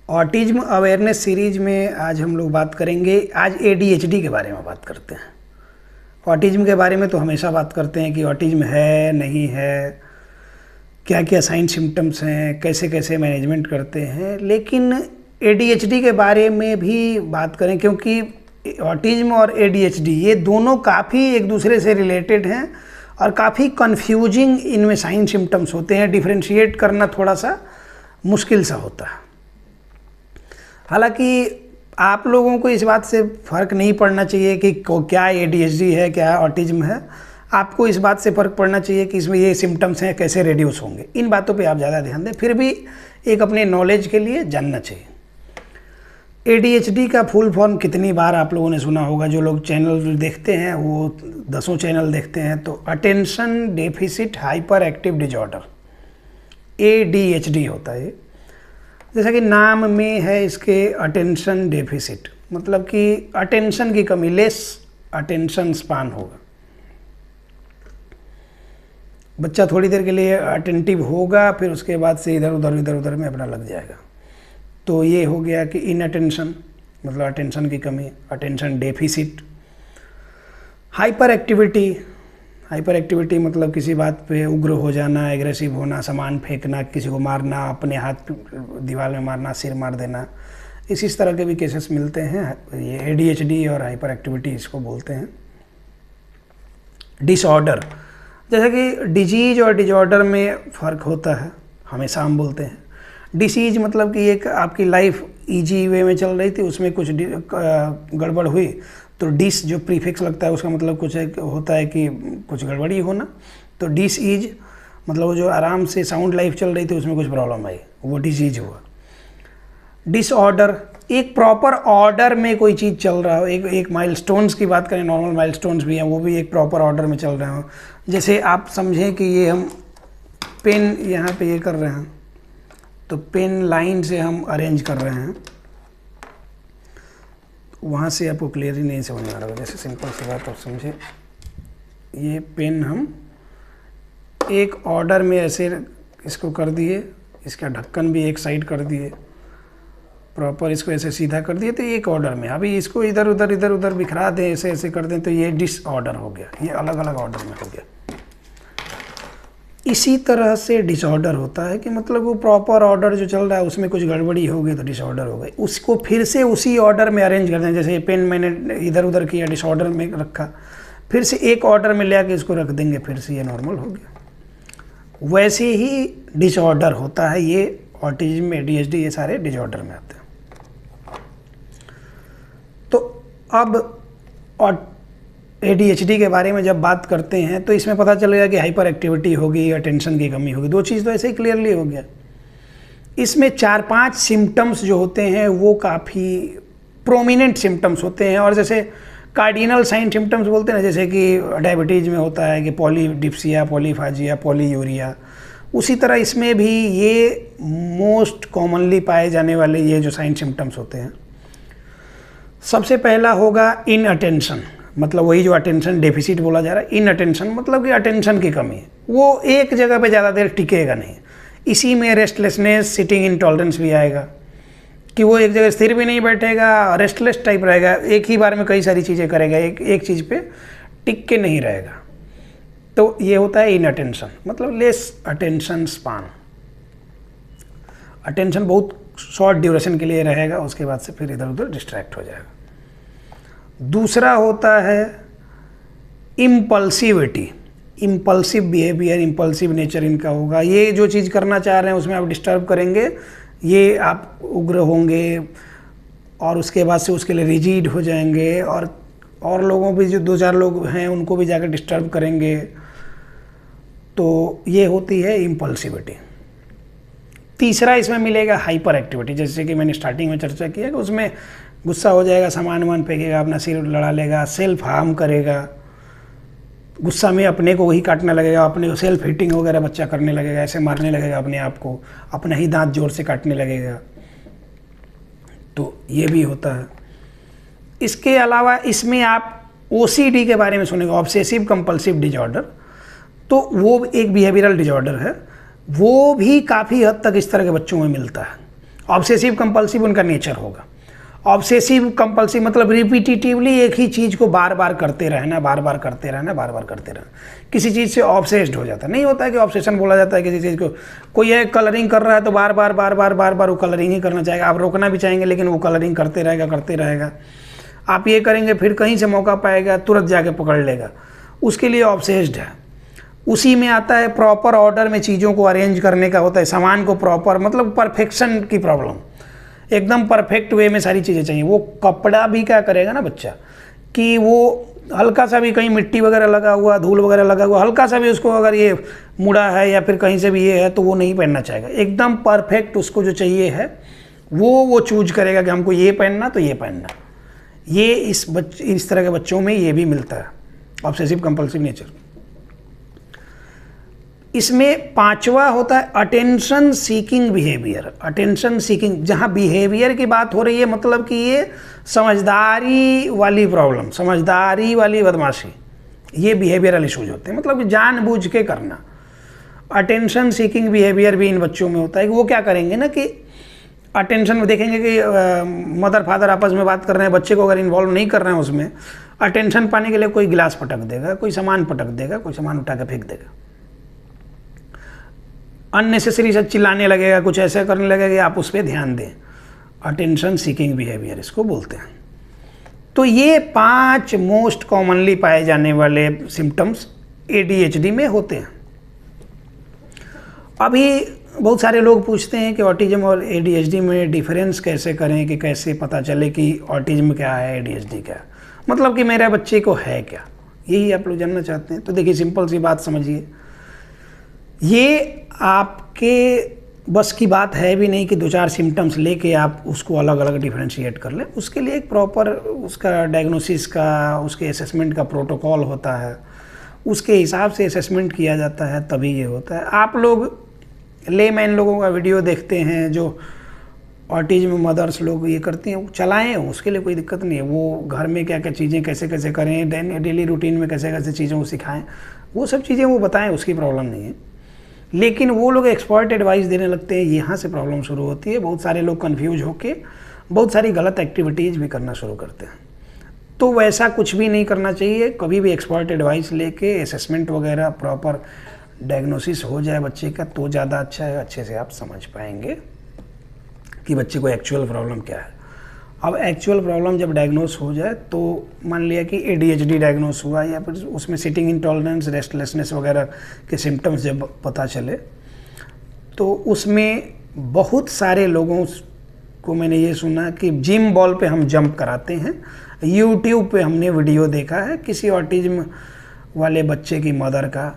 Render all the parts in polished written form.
Autism awareness series में आज हम लोग बात करेंगे। आज ADHD के बारे में बात करते हैं। ऑटिज्म के बारे में तो हमेशा बात करते हैं कि ऑटिज्म है नहीं है, क्या क्या साइन सिम्टम्स हैं, कैसे कैसे मैनेजमेंट करते हैं, लेकिन ADHD के बारे में भी बात करें क्योंकि ऑटिज्म और ADHD ये दोनों काफ़ी एक दूसरे से रिलेटेड हैं और काफ़ी कंफ्यूजिंग इनमें साइन सिम्टम्स होते हैं। डिफरेंशिएट करना थोड़ा सा मुश्किल सा होता है। हालांकि आप लोगों को इस बात से फ़र्क नहीं पड़ना चाहिए कि क्या ADHD है क्या ऑटिज्म है। आपको इस बात से फ़र्क पड़ना चाहिए कि इसमें ये सिम्टम्स हैं, कैसे रिड्यूस होंगे। इन बातों पे आप ज़्यादा ध्यान दें, फिर भी एक अपने नॉलेज के लिए जानना चाहिए। ADHD का फुल फॉर्म कितनी बार आप लोगों ने सुना होगा। जो लोग चैनल देखते हैं वो 10 चैनल देखते हैं तो attention deficit hyper active disorder ADHD होता है। जैसा कि नाम में है इसके अटेंशन डेफिसिट, मतलब कि अटेंशन की कमी, लेस अटेंशन स्पान होगा। बच्चा थोड़ी देर के लिए अटेंटिव होगा, फिर उसके बाद से इधर उधर में अपना लग जाएगा। तो ये हो गया कि इनअटेंशन मतलब अटेंशन की कमी, अटेंशन डेफिसिट। हाइपर एक्टिविटी मतलब किसी बात पे उग्र हो जाना, एग्रेसिव होना, सामान फेंकना, किसी को मारना, अपने हाथ दीवार में मारना, सिर मार देना, इस तरह के भी केसेस मिलते हैं। ये ADHD और हाइपर एक्टिविटी इसको बोलते हैं। डिसऑर्डर, जैसे कि डिजीज और डिजॉर्डर में फ़र्क होता है, हमेशा हम बोलते हैं। डिसीज मतलब कि एक आपकी लाइफ इजी वे में चल रही थी, उसमें कुछ गड़बड़ हुई तो डिस जो प्रीफिक्स लगता है उसका मतलब कुछ है, होता है कि कुछ गड़बड़ी होना। तो डिसईज मतलब वो जो आराम से साउंड लाइफ चल रही थी उसमें कुछ प्रॉब्लम आई, वो डिसीज हुआ। डिसऑर्डर, एक प्रॉपर ऑर्डर में कोई चीज़ चल रहा हो। एक माइलस्टोन्स की बात करें, नॉर्मल माइलस्टोन्स भी हैं, वो भी एक प्रॉपर ऑर्डर में चल रहे हो। जैसे आप समझें कि ये हम पेन यहाँ पे ये कर रहे हैं तो पेन लाइन से हम अरेंज कर रहे हैं, वहाँ से आपको क्लियरली नहीं समझ में आ रहा होगा। जैसे सिंपल सी बात आप समझे, ये पेन हम एक ऑर्डर में ऐसे इसको कर दिए, इसका ढक्कन भी एक साइड कर दिए, प्रॉपर इसको ऐसे सीधा कर दिए तो एक ऑर्डर में। अभी इसको इधर उधर बिखरा दें, ऐसे ऐसे कर दें तो ये डिसऑर्डर हो गया, ये अलग अलग ऑर्डर में हो गया। इसी तरह से डिसऑर्डर होता है कि मतलब वो प्रॉपर ऑर्डर जो चल रहा है उसमें कुछ गड़बड़ी हो गई तो डिसऑर्डर हो गई। उसको फिर से उसी ऑर्डर में अरेंज कर दें। जैसे ये पेन मैंने इधर उधर किया, डिसऑर्डर में रखा, फिर से एक ऑर्डर में ले आके इसको रख देंगे, फिर से ये नॉर्मल हो गया। वैसे ही डिसऑर्डर होता है। ये ऑटिज्म, ADHD ये सारे डिसऑर्डर में आते हैं। तो अब ADHD के बारे में जब बात करते हैं तो इसमें पता चलेगा कि हाइपर एक्टिविटी होगी, अटेंशन की कमी होगी। 2 चीज़ तो ऐसे ही क्लियरली हो गया। इसमें 4-5 सिम्टम्स जो होते हैं वो काफ़ी प्रोमिनेंट सिम्टम्स होते हैं। और जैसे कार्डिनल साइन सिम्टम्स बोलते हैं ना, जैसे कि डायबिटीज़ में होता है कि पॉलीडिप्सिया, पॉलीफाजिया, पॉलीयूरिया, उसी तरह इसमें भी ये मोस्ट कॉमनली पाए जाने वाले ये जो साइन सिम्टम्स होते हैं। सबसे पहला होगा इनअटेंशन, मतलब वही जो अटेंशन डेफिसिट बोला जा रहा है। इनअटेंशन मतलब कि अटेंशन की कमी, वो एक जगह पे ज़्यादा देर टिकेगा नहीं। इसी में रेस्टलेसनेस, सिटिंग इंटॉलरेंस भी आएगा कि वो एक जगह स्थिर भी नहीं बैठेगा, रेस्टलेस टाइप रहेगा, एक ही बार में कई सारी चीज़ें करेगा, एक चीज़ पे टिक के नहीं रहेगा। तो ये होता है इनअटेंशन, मतलब लेस अटेंशन स्पान। अटेंशन बहुत शॉर्ट ड्यूरेशन के लिए रहेगा, उसके बाद से फिर इधर उधर डिस्ट्रैक्ट हो जाएगा। दूसरा होता है impulsivity, impulsive behaviour, impulsive nature इनका होगा। ये जो चीज़ करना चाह रहे हैं उसमें आप डिस्टर्ब करेंगे, ये आप उग्र होंगे और उसके बाद से उसके लिए रिजिड हो जाएंगे और लोगों भी जो 2-4 लोग हैं उनको भी जाकर डिस्टर्ब करेंगे। तो ये होती है इम्पल्सिविटी। तीसरा इसमें मिलेगा हाइपर एक्टिविटी, जैसे कि मैंने स्टार्टिंग में चर्चा किया कि उसमें गुस्सा हो जाएगा, सामान फेंकेगा, अपना सिर लड़ा लेगा, सेल्फ हार्म करेगा, गुस्सा में अपने को ही काटने लगेगा, अपने को सेल्फ हिटिंग वगैरह बच्चा करने लगेगा, ऐसे मारने लगेगा अपने आप को, अपना ही दांत जोर से काटने लगेगा। तो ये भी होता है। इसके अलावा इसमें आप OCD के बारे में सुनेंगे, ऑब्सेसिव कंपल्सिव डिजॉर्डर। तो वो एक बिहेवियरल डिजॉर्डर है, वो भी काफ़ी हद तक इस तरह के बच्चों में मिलता है। ऑब्सेसिव कंपल्सिव उनका नेचर होगा। ऑब्सेसिव कंपल्सिव मतलब रिपीटिटिवली एक ही चीज़ को बार बार करते रहना, बार बार करते रहना, बार बार करते रहना, किसी चीज़ से ऑब्सेस्ड हो जाता है। नहीं होता है कि ऑब्सेशन बोला जाता है किसी चीज़ को, कोई है कलरिंग कर रहा है तो बार बार बार बार बार बार वो कलरिंग ही करना चाहेगा। आप रोकना भी चाहेंगे लेकिन वो कलरिंग करते रहेगा। आप ये करेंगे फिर कहीं से मौका पाएगा तुरंत जाके पकड़ लेगा, उसके लिए ऑब्सेस्ड है। उसी में आता है प्रॉपर ऑर्डर में चीज़ों को अरेंज करने का होता है, सामान को प्रॉपर मतलब परफेक्शन की प्रॉब्लम, एकदम परफेक्ट वे में सारी चीज़ें चाहिए। वो कपड़ा भी क्या करेगा ना बच्चा कि वो हल्का सा भी कहीं मिट्टी वगैरह लगा हुआ, धूल वगैरह लगा हुआ, हल्का सा भी उसको अगर ये मुड़ा है या फिर कहीं से भी ये है तो वो नहीं पहनना चाहेगा। एकदम परफेक्ट उसको जो चाहिए है वो चूज करेगा कि हमको ये पहनना तो ये पहनना। ये इस तरह के बच्चों में ये भी मिलता है ऑब्सेसिव कंपल्सिव नेचर। इसमें पांचवा होता है attention seeking behaviour. Attention seeking, जहाँ बिहेवियर की बात हो रही है मतलब कि ये समझदारी वाली प्रॉब्लम, समझदारी वाली बदमाशी, ये बिहेवियरल इशूज होते हैं, मतलब कि जानबूझ के करना। अटेंशन सीकिंग बिहेवियर भी इन बच्चों में होता है कि वो क्या करेंगे ना कि अटेंशन में देखेंगे कि मदर फादर आपस में बात कर रहे हैं, बच्चे को अगर इन्वॉल्व नहीं कर रहे हैं उसमें, अटेंशन पाने के लिए कोई गिलास पटक देगा, कोई सामान पटक देगा, कोई सामान उठा के फेंक देगा, अननेसेसरी से चिल्लाने लगेगा, कुछ ऐसा करने लगेगा कि आप उस पर ध्यान दें। अटेंशन सीकिंग बिहेवियर इसको बोलते हैं। तो ये 5 मोस्ट कॉमनली पाए जाने वाले सिम्टम्स ADHD में होते हैं। अभी बहुत सारे लोग पूछते हैं कि ऑटिज्म और ADHD में डिफरेंस कैसे करें, कि कैसे पता चले कि ऑटिज्म क्या है, ADHD क्या है, मतलब कि मेरे बच्चे को है क्या, यही आप लोग जानना चाहते हैं। तो देखिए सिंपल सी बात समझिए, ये आपके बस की बात है भी नहीं कि 2-4 सिम्टम्स लेके आप उसको अलग अलग डिफरेंशिएट कर लें। उसके लिए एक प्रॉपर उसका डायग्नोसिस का, उसके असेसमेंट का प्रोटोकॉल होता है, उसके हिसाब से असेसमेंट किया जाता है, तभी ये होता है। आप लोग लेमैन लोगों का वीडियो देखते हैं जो ऑटिज्म मदर्स लोग ये करती हैं, चलाएं, उसके लिए कोई दिक्कत नहीं है। वो घर में क्या क्या चीज़ें कैसे कैसे करें, डेली रूटीन में कैसे कैसे चीज़ों को सिखाएं, वो सब चीज़ें वो बताएं, उसकी प्रॉब्लम नहीं है। लेकिन वो लोग एक्सपर्ट एडवाइस देने लगते हैं, यहाँ से प्रॉब्लम शुरू होती है। बहुत सारे लोग कंफ्यूज होके बहुत सारी गलत एक्टिविटीज़ भी करना शुरू करते हैं। तो वैसा कुछ भी नहीं करना चाहिए, कभी भी एक्सपर्ट एडवाइस लेके असेसमेंट वगैरह प्रॉपर डायग्नोसिस हो जाए बच्चे का तो ज़्यादा अच्छा है। अच्छे से आप समझ पाएंगे कि बच्चे को एक्चुअल प्रॉब्लम क्या है। अब एक्चुअल प्रॉब्लम जब डायग्नोस हो जाए तो मान लिया कि ADHD डायग्नोस हुआ या फिर उसमें सिटिंग इंटॉलरेंस, रेस्टलेसनेस वगैरह के सिम्टम्स जब पता चले तो उसमें बहुत सारे लोगों को मैंने ये सुना कि जिम बॉल पे हम जंप कराते हैं। YouTube पे हमने वीडियो देखा है किसी ऑटिज्म वाले बच्चे की मदर का,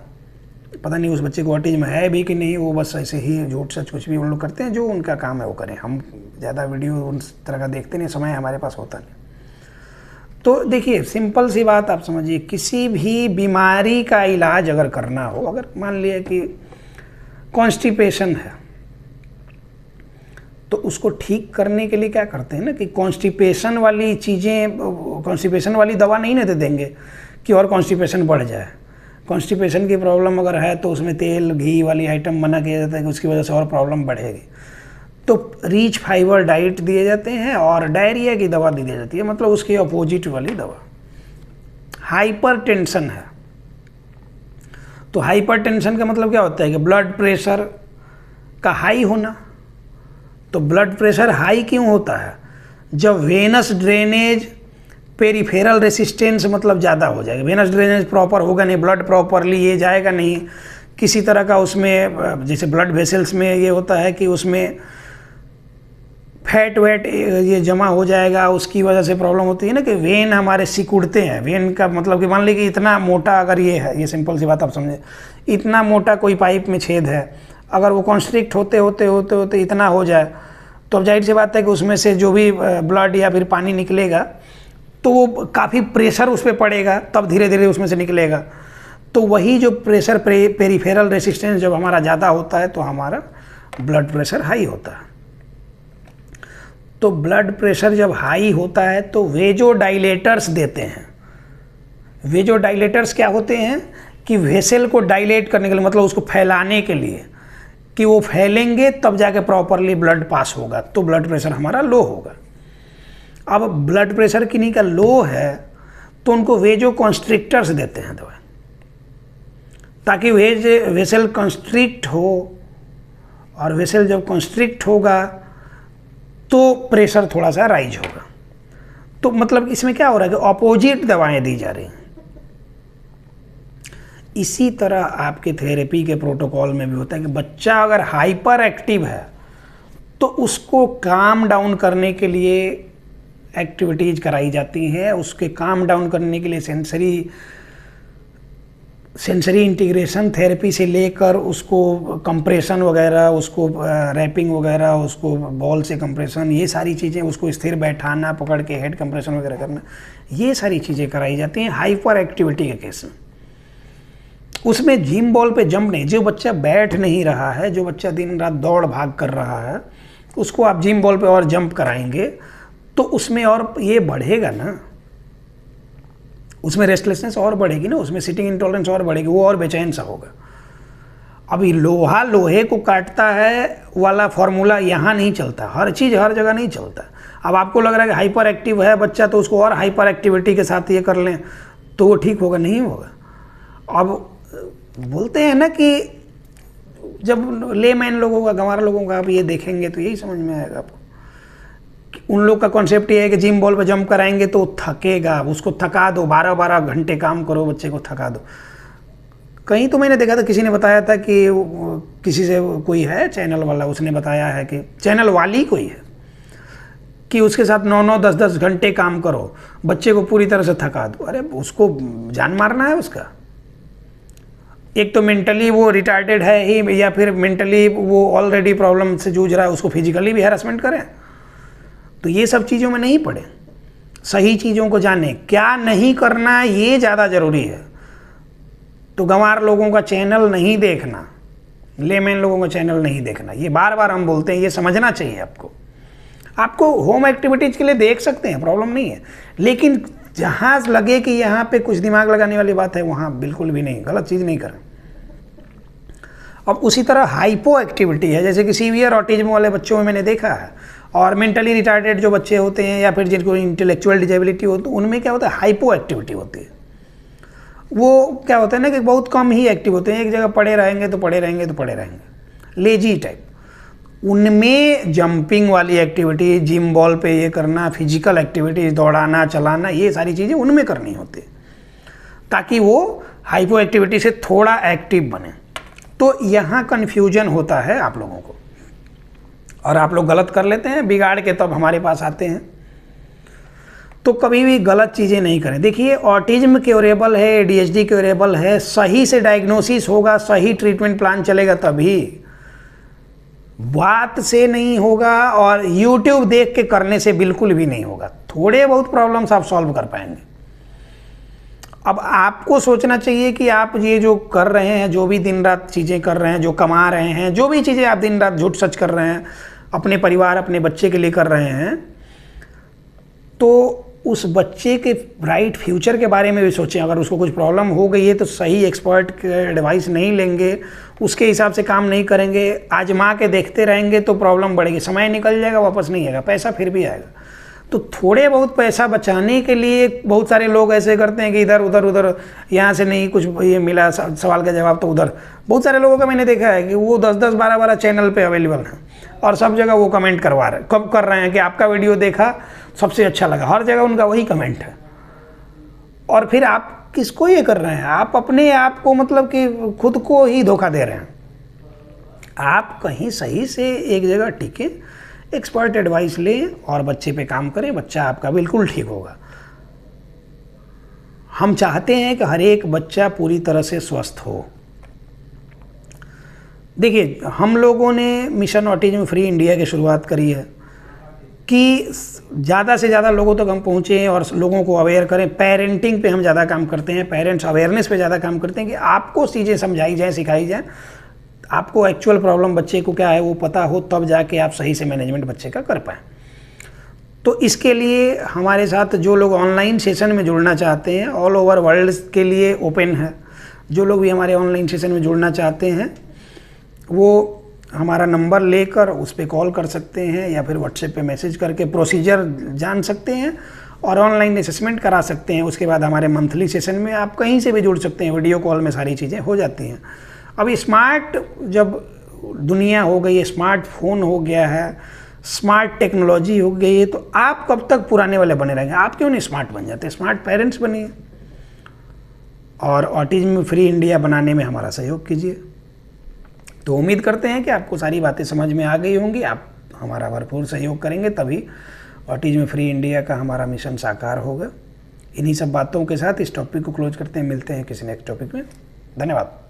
पता नहीं उस बच्चे को ऑटिज्म है भी कि नहीं, वो बस ऐसे ही झूठ सच कुछ भी उन लोग करते हैं, जो उनका काम है वो करें। हम ज़्यादा वीडियो उस तरह का देखते नहीं, समय हमारे पास होता नहीं। तो देखिए सिंपल सी बात आप समझिए, किसी भी बीमारी का इलाज अगर करना हो, अगर मान लिया कि कॉन्स्टिपेशन है तो उसको ठीक करने के लिए क्या करते हैं ना कि कॉन्स्टिपेशन वाली चीज़ें, कॉन्स्टिपेशन वाली दवा नहीं ना दे देंगे कि और कॉन्स्टिपेशन बढ़ जाए। कॉन्स्टिपेशन की प्रॉब्लम अगर है तो उसमें तेल घी वाली आइटम मना किया जाता है कि उसकी वजह से और प्रॉब्लम बढ़ेगी। तो रिच फाइबर डाइट दिए जाते हैं और डायरिया की दवा दी जाती है, मतलब उसकी अपोजिट वाली दवा। हाइपर टेंशन है तो हाइपर टेंशन का मतलब क्या होता है कि ब्लड प्रेशर का हाई होना। तो ब्लड प्रेशर हाई क्यों होता है? जब वेनस ड्रेनेज पेरिफेरल रेसिस्टेंस मतलब ज़्यादा हो जाएगा, वेनस ड्रेनेज प्रॉपर होगा नहीं, ब्लड प्रॉपरली ये जाएगा नहीं, किसी तरह का उसमें जैसे ब्लड वेसल्स में ये होता है कि उसमें फैट वेट ये जमा हो जाएगा, उसकी वजह से प्रॉब्लम होती है ना कि वेन हमारे सिकुड़ते हैं। वेन का मतलब कि मान लीजिए कि इतना मोटा अगर ये है, ये सिंपल सी बात आप समझे, इतना मोटा कोई पाइप में छेद है, अगर वो कॉन्स्ट्रिक्ट होते होते होते होते इतना हो जाए तो अब जाहिर सी बात है कि उसमें से जो भी ब्लड या फिर पानी निकलेगा तो वो काफ़ी प्रेशर उस पर पड़ेगा, तब धीरे धीरे उसमें से निकलेगा। तो वही जो प्रेशर पेरिफेरल रेसिस्टेंस जब हमारा ज़्यादा होता है तो हमारा ब्लड प्रेशर हाई होता है। तो ब्लड प्रेशर जब हाई होता है तो वेजो डाइलेटर्स देते हैं। वेजो डाइलेटर्स क्या होते हैं कि वेसल को डाइलेट करने के लिए, मतलब उसको फैलाने के लिए, कि वो फैलेंगे तब जाके प्रॉपरली ब्लड पास होगा, तो ब्लड प्रेशर हमारा लो होगा। अब ब्लड प्रेशर किन्हीं का लो है तो उनको वेजो कॉन्स्ट्रिक्टर्स देते हैं दवाई, ताकि वेसल कॉन्स्ट्रिक्ट हो, और वेसल जब कॉन्स्ट्रिक्ट होगा तो प्रेशर थोड़ा सा राइज होगा। तो मतलब इसमें क्या हो रहा है कि ऑपोजिट दवाएं दी जा रही हैं। इसी तरह आपके थेरेपी के प्रोटोकॉल में भी होता है कि बच्चा अगर हाइपर एक्टिव है तो उसको काम डाउन करने के लिए एक्टिविटीज़ कराई जाती हैं। उसके काम डाउन करने के लिए सेंसरी इंटीग्रेशन थेरेपी से लेकर उसको कंप्रेशन वगैरह, उसको रैपिंग वगैरह, उसको बॉल से कंप्रेशन, ये सारी चीज़ें, उसको स्थिर बैठाना, पकड़ के हेड कंप्रेशन वगैरह करना, ये सारी चीज़ें कराई जाती हैं हाइपर एक्टिविटी के केस में। उसमें जिम बॉल पे जंप नहीं, जो बच्चा बैठ नहीं रहा है, जो बच्चा दिन रात दौड़ भाग कर रहा है, उसको आप जिम बॉल पे और जंप कराएंगे तो उसमें और ये बढ़ेगा ना, उसमें रेस्टलेसनेस और बढ़ेगी ना, उसमें सिटिंग इंटॉलरेंस और बढ़ेगी, वो और बेचैन सा होगा। अभी लोहा लोहे को काटता है वाला फॉर्मूला यहाँ नहीं चलता, हर चीज़ हर जगह नहीं चलता। अब आपको लग रहा है कि हाइपर एक्टिव है बच्चा तो उसको और हाइपर एक्टिविटी के साथ ये कर लें तो वो ठीक होगा, नहीं होगा। अब बोलते हैं ना कि जब लेमैन लोगों का, गंवार लोगों का आप ये देखेंगे तो यही समझ में आएगा आपको। उन लोग का कॉन्सेप्ट ये है कि जिम बॉल पे जंप कराएंगे तो थकेगा, उसको थका दो, 12-12 घंटे काम करो, बच्चे को थका दो। कहीं तो मैंने देखा था, किसी ने बताया था कि किसी से कोई है चैनल वाला, उसने बताया है कि चैनल वाली कोई है कि उसके साथ 9-9, 10-10 घंटे काम करो, बच्चे को पूरी तरह से थका दो। अरे उसको जान मारना है उसका। एक तो मेंटली वो रिटार्टेड है ही, या फिर मेंटली वो ऑलरेडी प्रॉब्लम से जूझ रहा है, उसको फिजिकली भी हैरेसमेंट करें। तो ये सब चीज़ों में नहीं पड़े, सही चीज़ों को जाने, क्या नहीं करना ये ज़्यादा ज़रूरी है। तो गंवार लोगों का चैनल नहीं देखना, लेमैन लोगों का चैनल नहीं देखना, ये बार बार हम बोलते हैं, ये समझना चाहिए आपको। आपको होम एक्टिविटीज़ के लिए देख सकते हैं, प्रॉब्लम नहीं है, लेकिन जहाँ लगे कि यहाँ पे कुछ दिमाग लगाने वाली बात है वहाँ बिल्कुल भी नहीं, गलत चीज़ नहीं करें। अब उसी तरह हाइपो एक्टिविटी है, जैसे कि सीवियर ऑटिज्म वाले बच्चों में मैंने देखा है, और मेंटली रिटार्डेड जो बच्चे होते हैं या फिर जिनको इंटेलेक्चुअल डिजेबिलिटी होती है, उनमें क्या होता है, हाइपो एक्टिविटी होती है। वो क्या होता है ना कि बहुत कम ही एक्टिव होते हैं, एक जगह पड़े रहेंगे तो पड़े रहेंगे तो पड़े रहेंगे, लेजी टाइप। उनमें जंपिंग वाली एक्टिविटी, जिम बॉल पे ये करना, फिजिकल एक्टिविटीज, दौड़ाना चलाना, ये सारी चीज़ें उनमें करनी होती है ताकि वो हाइपो एक्टिविटी से थोड़ा एक्टिव बने। तो यहाँ कन्फ्यूजन होता है आप लोगों को, और आप लोग गलत कर लेते हैं बिगाड़ के, तब हमारे पास आते हैं। तो कभी भी गलत चीज़ें नहीं करें। देखिए ऑटिज्म क्योरेबल है, ADHD क्योरेबल है, सही से डायग्नोसिस होगा, सही ट्रीटमेंट प्लान चलेगा तभी, बात से नहीं होगा और YouTube देख के करने से बिल्कुल भी नहीं होगा। थोड़े बहुत प्रॉब्लम्स आप सॉल्व कर पाएंगे। अब आपको सोचना चाहिए कि आप ये जो कर रहे हैं, जो भी दिन रात चीज़ें कर रहे हैं, जो कमा रहे हैं, जो भी चीज़ें आप दिन रात झूठ सच कर रहे हैं, अपने परिवार, अपने बच्चे के लिए कर रहे हैं, तो उस बच्चे के ब्राइट फ्यूचर के बारे में भी सोचें। अगर उसको कुछ प्रॉब्लम हो गई है तो सही एक्सपर्ट के एडवाइस नहीं लेंगे, उसके हिसाब से काम नहीं करेंगे, आजमा के देखते रहेंगे तो प्रॉब्लम बढ़ेगी, समय निकल जाएगा, वापस नहीं आएगा, पैसा फिर भी आएगा। तो थोड़े बहुत पैसा बचाने के लिए बहुत सारे लोग ऐसे करते हैं कि इधर उधर यहाँ से नहीं कुछ ये मिला सवाल का जवाब तो उधर। बहुत सारे लोगों का मैंने देखा है कि वो 10-10, 12-12 चैनल पे अवेलेबल हैं और सब जगह वो कमेंट करवा रहे, कब कर रहे हैं कि आपका वीडियो देखा सबसे अच्छा लगा, हर जगह उनका वही कमेंट है। और फिर आप किसको ये कर रहे हैं, आप अपने आप को मतलब कि खुद को ही धोखा दे रहे हैं। आप कहीं सही से एक जगह टिके, एक्सपर्ट एडवाइस लें और बच्चे पे काम करें, बच्चा आपका बिल्कुल ठीक होगा। हम चाहते हैं कि हर एक बच्चा पूरी तरह से स्वस्थ हो। देखिए हम लोगों ने मिशन ऑटिज्म फ्री इंडिया की शुरुआत करी है कि ज़्यादा से ज़्यादा लोगों तक हम पहुँचें और लोगों को अवेयर करें। पेरेंटिंग पे हम ज़्यादा काम करते हैं, पेरेंट्स अवेयरनेस पे ज़्यादा काम करते हैं कि आपको चीज़ें समझाई जाएँ, सिखाई जाएँ, आपको एक्चुअल प्रॉब्लम बच्चे को क्या है वो पता हो, तब जाके आप सही से मैनेजमेंट बच्चे का कर पाएँ। तो इसके लिए हमारे साथ जो लोग ऑनलाइन सेशन में जुड़ना चाहते हैं, ऑल ओवर वर्ल्ड के लिए ओपन है। जो लोग भी हमारे ऑनलाइन सेशन में जुड़ना चाहते हैं वो हमारा नंबर लेकर उस पर कॉल कर सकते हैं या फिर व्हाट्सएप पे मैसेज करके प्रोसीजर जान सकते हैं और ऑनलाइन असेसमेंट करा सकते हैं। उसके बाद हमारे मंथली सेशन में आप कहीं से भी जुड़ सकते हैं, वीडियो कॉल में सारी चीज़ें हो जाती हैं। अब स्मार्ट जब दुनिया हो गई है, स्मार्टफोन हो गया है, स्मार्ट टेक्नोलॉजी हो गई है, तो आप कब तक पुराने वाले बने रहेंगे? आप क्यों नहीं स्मार्ट बन जाते? स्मार्ट पेरेंट्स बनिए और ऑटिज्म फ्री इंडिया बनाने में हमारा सहयोग कीजिए। तो उम्मीद करते हैं कि आपको सारी बातें समझ में आ गई होंगी। आप हमारा भरपूर सहयोग करेंगे तभी ऑटिज्म फ्री इंडिया का हमारा मिशन साकार होगा। इन्हीं सब बातों के साथ इस टॉपिक को क्लोज करते हैं। मिलते हैं किसी नेक्स्ट टॉपिक में। धन्यवाद।